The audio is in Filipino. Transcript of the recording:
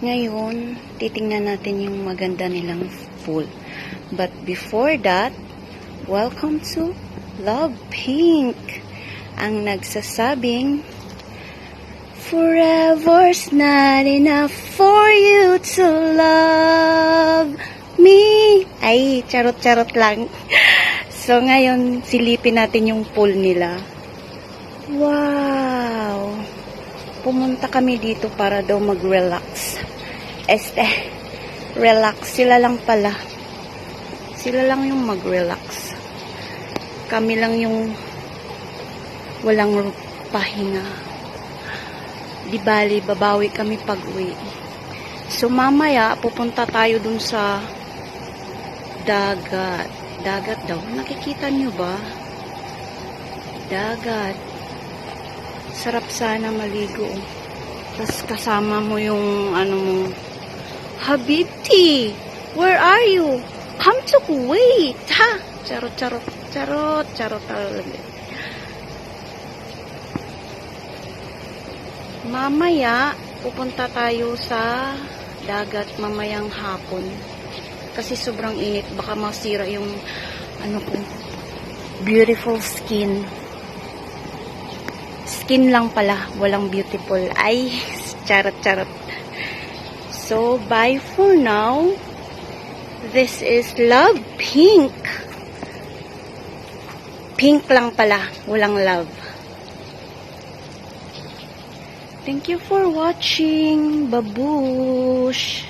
ngayon, titingnan natin yung maganda nilang pool. But before that, welcome to Love Pink. Ang nagsasabing, forever's not enough for you to love me. Ay, charot-charot lang. So, ngayon, silipin natin yung pool nila. Wow! Pumunta kami dito para daw mag-relax. Relax. Sila lang pala. Sila lang yung mag-relax. Kami lang yung walang pahinga. Di bali, babawi kami pag-uwi. So, mamaya, pupunta tayo dun sa dagat. Dagat daw. Nakikita nyo ba? Dagat. Sarap sana maligo. Tapos kasama mo yung mo. Habibti, where are you? Come to Kuwait, ha? Charot talaga. Mamaya, pupunta tayo sa dagat mamayang hapon. Kasi sobrang init. Baka masira yung ko, beautiful skin. Skin lang pala, walang beautiful. Ay, charot. So, bye for now. This is Love Pink. Pink lang pala, walang love. Thank you for watching. Babush!